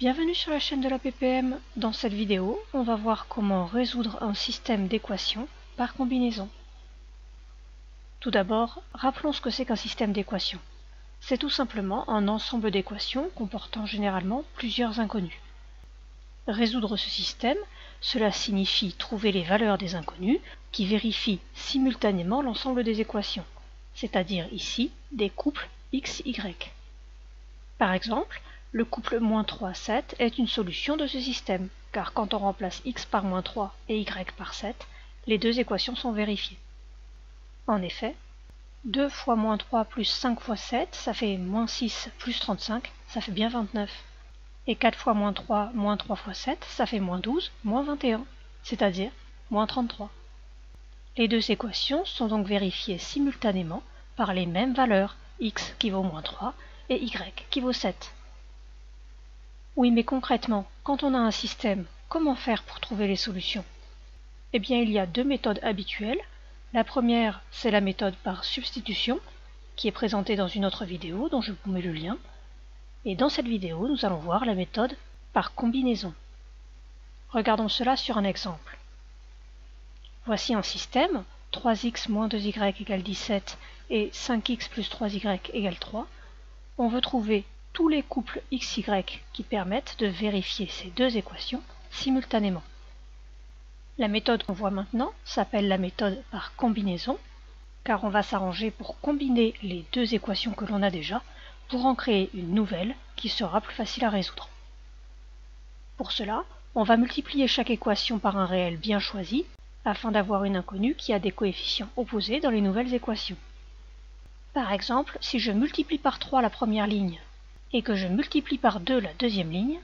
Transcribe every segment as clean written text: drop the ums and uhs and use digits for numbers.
Bienvenue sur la chaîne de la PPM. Dans cette vidéo, on va voir comment résoudre un système d'équations par combinaison. Tout d'abord, rappelons ce que c'est qu'un système d'équations. C'est tout simplement un ensemble d'équations comportant généralement plusieurs inconnus. Résoudre ce système, cela signifie trouver les valeurs des inconnus qui vérifient simultanément l'ensemble des équations, c'est-à-dire ici des couples x, y. Par exemple, le couple -3, 7 est une solution de ce système, car quand on remplace x par -3 et y par 7, les deux équations sont vérifiées. En effet, 2 fois -3 plus 5 fois 7, ça fait -6 plus 35, ça fait bien 29. Et 4 fois -3 moins 3 fois 7, ça fait -12 moins 21, c'est-à-dire -33. Les deux équations sont donc vérifiées simultanément par les mêmes valeurs, x qui vaut -3 et y qui vaut 7. Oui, mais concrètement, quand on a un système, comment faire pour trouver les solutions? Eh bien, il y a deux méthodes habituelles. La première, c'est la méthode par substitution, qui est présentée dans une autre vidéo dont je vous mets le lien. Et dans cette vidéo, nous allons voir la méthode par combinaison. Regardons cela sur un exemple. Voici un système, 3x moins 2y égale 17 et 5x plus 3y égale 3. On veut trouver tous les couples xy qui permettent de vérifier ces deux équations simultanément. La méthode qu'on voit maintenant s'appelle la méthode par combinaison, car on va s'arranger pour combiner les deux équations que l'on a déjà pour en créer une nouvelle qui sera plus facile à résoudre. Pour cela, on va multiplier chaque équation par un réel bien choisi afin d'avoir une inconnue qui a des coefficients opposés dans les nouvelles équations. Par exemple, si je multiplie par 3 la première ligne et que je multiplie par 2 la deuxième ligne,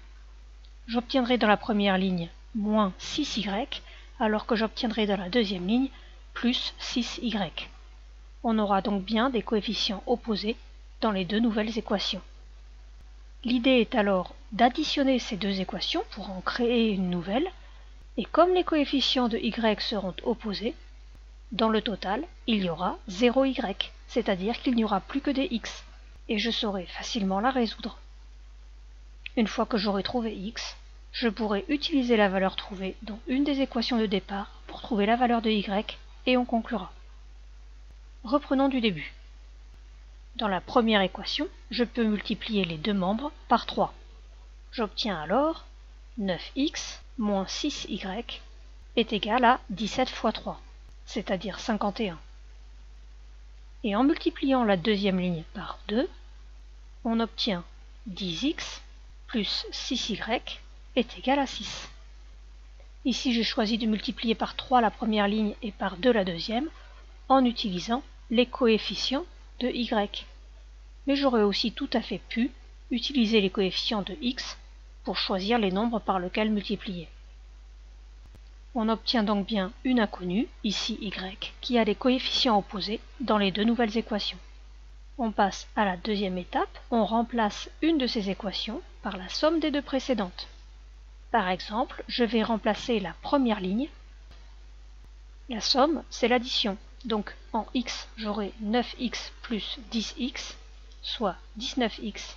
j'obtiendrai dans la première ligne moins 6y, alors que j'obtiendrai dans la deuxième ligne plus 6y. On aura donc bien des coefficients opposés dans les deux nouvelles équations. L'idée est alors d'additionner ces deux équations pour en créer une nouvelle, et comme les coefficients de y seront opposés, dans le total, il y aura 0y, c'est-à-dire qu'il n'y aura plus que des x, et je saurai facilement la résoudre. Une fois que j'aurai trouvé x, je pourrai utiliser la valeur trouvée dans une des équations de départ pour trouver la valeur de y, et on conclura. Reprenons du début. Dans la première équation, je peux multiplier les deux membres par 3. J'obtiens alors 9x moins 6y est égal à 17 fois 3, c'est-à-dire 51. Et en multipliant la deuxième ligne par 2, on obtient 10x plus 6y est égal à 6. Ici, j'ai choisi de multiplier par 3 la première ligne et par 2 la deuxième, en utilisant les coefficients de y. Mais j'aurais aussi tout à fait pu utiliser les coefficients de x pour choisir les nombres par lesquels multiplier. On obtient donc bien une inconnue, ici y, qui a des coefficients opposés dans les deux nouvelles équations. On passe à la deuxième étape, on remplace une de ces équations par la somme des deux précédentes. Par exemple, je vais remplacer la première ligne. La somme, c'est l'addition. Donc en x, j'aurai 9x plus 10x, soit 19x.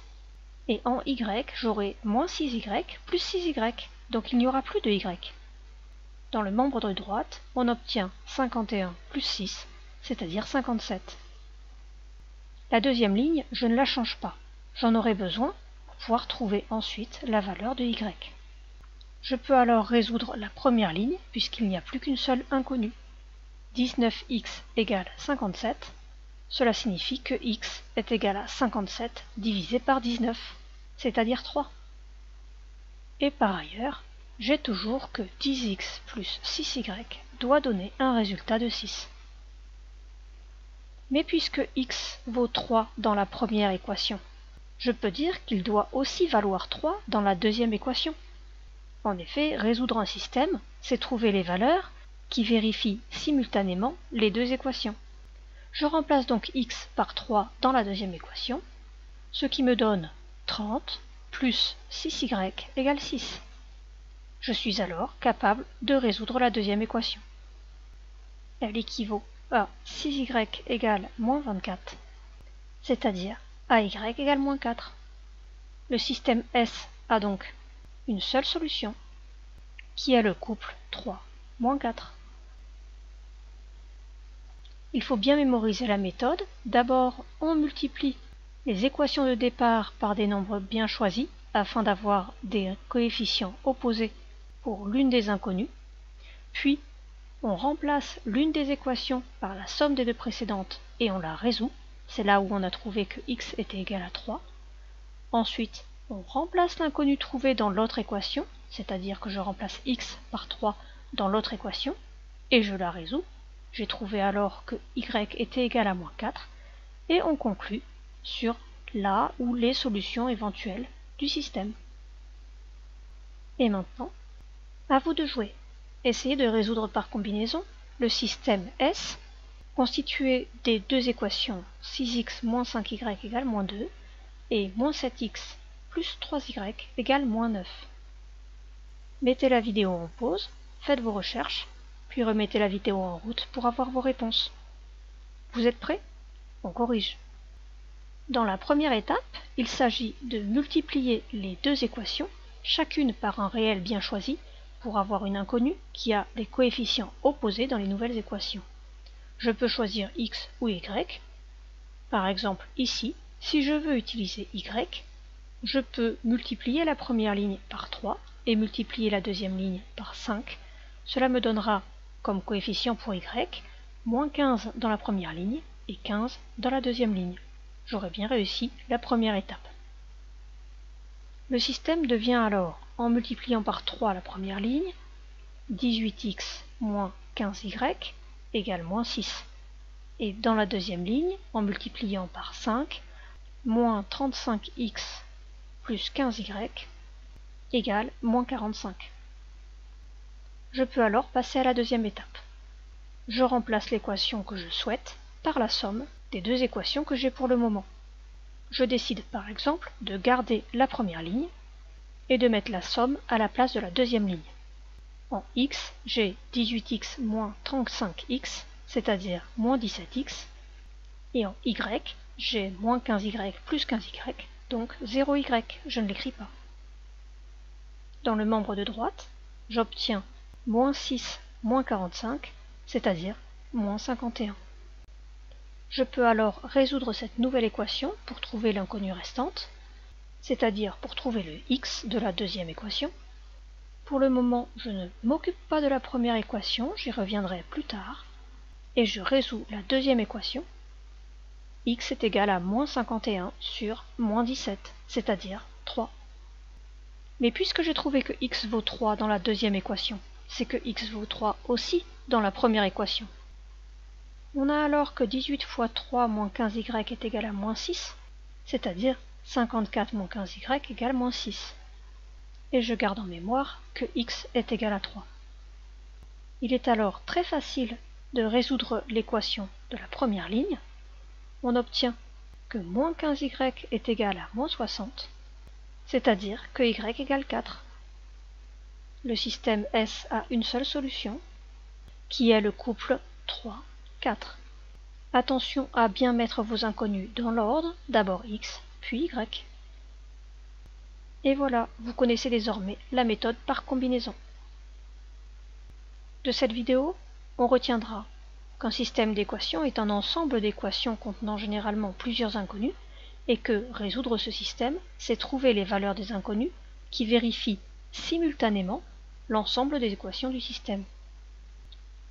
Et en y, j'aurai moins 6y plus 6y, donc il n'y aura plus de y. Dans le membre de droite, on obtient 51 plus 6, c'est-à-dire 57. La deuxième ligne, je ne la change pas. J'en aurai besoin pour pouvoir trouver ensuite la valeur de y. Je peux alors résoudre la première ligne, puisqu'il n'y a plus qu'une seule inconnue. 19x égale 57, cela signifie que x est égal à 57 divisé par 19, c'est-à-dire 3. Et par ailleurs, j'ai toujours que 10x plus 6y doit donner un résultat de 6. Mais puisque x vaut 3 dans la première équation, je peux dire qu'il doit aussi valoir 3 dans la deuxième équation. En effet, résoudre un système, c'est trouver les valeurs qui vérifient simultanément les deux équations. Je remplace donc x par 3 dans la deuxième équation, ce qui me donne 30 plus 6y égale 6. Je suis alors capable de résoudre la deuxième équation. Elle équivaut à 6y égale moins 24, c'est-à-dire à y égale moins 4. Le système S a donc une seule solution, qui est le couple 3 moins 4. Il faut bien mémoriser la méthode. D'abord, on multiplie les équations de départ par des nombres bien choisis afin d'avoir des coefficients opposés pour l'une des inconnues. Puis, on remplace l'une des équations par la somme des deux précédentes et on la résout. C'est là où on a trouvé que x était égal à 3. Ensuite, on remplace l'inconnu trouvé dans l'autre équation, c'est-à-dire que je remplace x par 3 dans l'autre équation, et je la résous. J'ai trouvé alors que y était égal à moins 4, et on conclut sur la ou les solutions éventuelles du système. Et maintenant, à vous de jouer. Essayez de résoudre par combinaison le système S, constitué des deux équations 6x moins 5y égale moins 2, et moins 7x plus 3y égale moins 9. Mettez la vidéo en pause, faites vos recherches, puis remettez la vidéo en route pour avoir vos réponses. Vous êtes prêts? On corrige. Dans la première étape, il s'agit de multiplier les deux équations, chacune par un réel bien choisi, pour avoir une inconnue qui a des coefficients opposés dans les nouvelles équations. Je peux choisir x ou y. Par exemple, ici, si je veux utiliser y, je peux multiplier la première ligne par 3 et multiplier la deuxième ligne par 5. Cela me donnera comme coefficient pour y, moins 15 dans la première ligne et 15 dans la deuxième ligne. J'aurais bien réussi la première étape. Le système devient alors, en multipliant par 3 la première ligne, 18x moins 15y égale moins 6. Et dans la deuxième ligne, en multipliant par 5, moins 35x plus 15y égale moins 45. Je peux alors passer à la deuxième étape. Je remplace l'équation que je souhaite par la somme des deux équations que j'ai pour le moment. Je décide par exemple de garder la première ligne et de mettre la somme à la place de la deuxième ligne. En x, j'ai 18x moins 35x, c'est-à-dire moins 17x, et en y, j'ai moins 15y plus 15y, donc 0y, je ne l'écris pas. Dans le membre de droite, j'obtiens moins 6 moins 45, c'est-à-dire moins 51. Je peux alors résoudre cette nouvelle équation pour trouver l'inconnue restante, c'est-à-dire pour trouver le x de la deuxième équation. Pour le moment, je ne m'occupe pas de la première équation, j'y reviendrai plus tard, et je résous la deuxième équation. X est égal à moins 51 sur moins 17, c'est-à-dire 3. Mais puisque j'ai trouvé que x vaut 3 dans la deuxième équation, c'est que x vaut 3 aussi dans la première équation. On a alors que 18 fois 3 moins 15y est égal à moins 6, c'est-à-dire 54 moins 15y égale moins 6. Et je garde en mémoire que x est égal à 3. Il est alors très facile de résoudre l'équation de la première ligne. On obtient que moins 15y est égal à moins 60, c'est-à-dire que y égale 4. Le système S a une seule solution, qui est le couple 3, 4. Attention à bien mettre vos inconnus dans l'ordre, d'abord x, puis y. Et voilà, vous connaissez désormais la méthode par combinaison. De cette vidéo, on retiendra qu'un système d'équations est un ensemble d'équations contenant généralement plusieurs inconnus, et que résoudre ce système, c'est trouver les valeurs des inconnus qui vérifient simultanément l'ensemble des équations du système.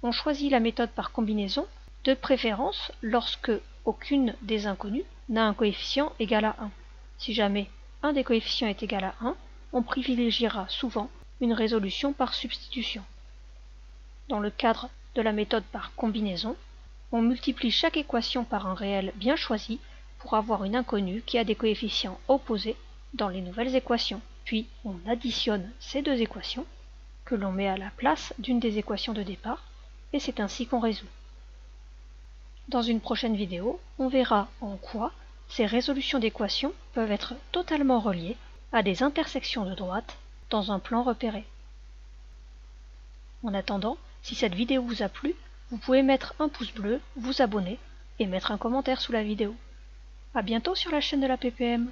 On choisit la méthode par combinaison, de préférence lorsque aucune des inconnues n'a un coefficient égal à 1. Si jamais un des coefficients est égal à 1, on privilégiera souvent une résolution par substitution. Dans le cadre de la méthode par combinaison, on multiplie chaque équation par un réel bien choisi pour avoir une inconnue qui a des coefficients opposés dans les nouvelles équations. Puis on additionne ces deux équations, que l'on met à la place d'une des équations de départ, et c'est ainsi qu'on résout. Dans une prochaine vidéo, on verra en quoi ces résolutions d'équations peuvent être totalement reliées à des intersections de droite dans un plan repéré. En attendant, si cette vidéo vous a plu, vous pouvez mettre un pouce bleu, vous abonner et mettre un commentaire sous la vidéo. À bientôt sur la chaîne de la PPM.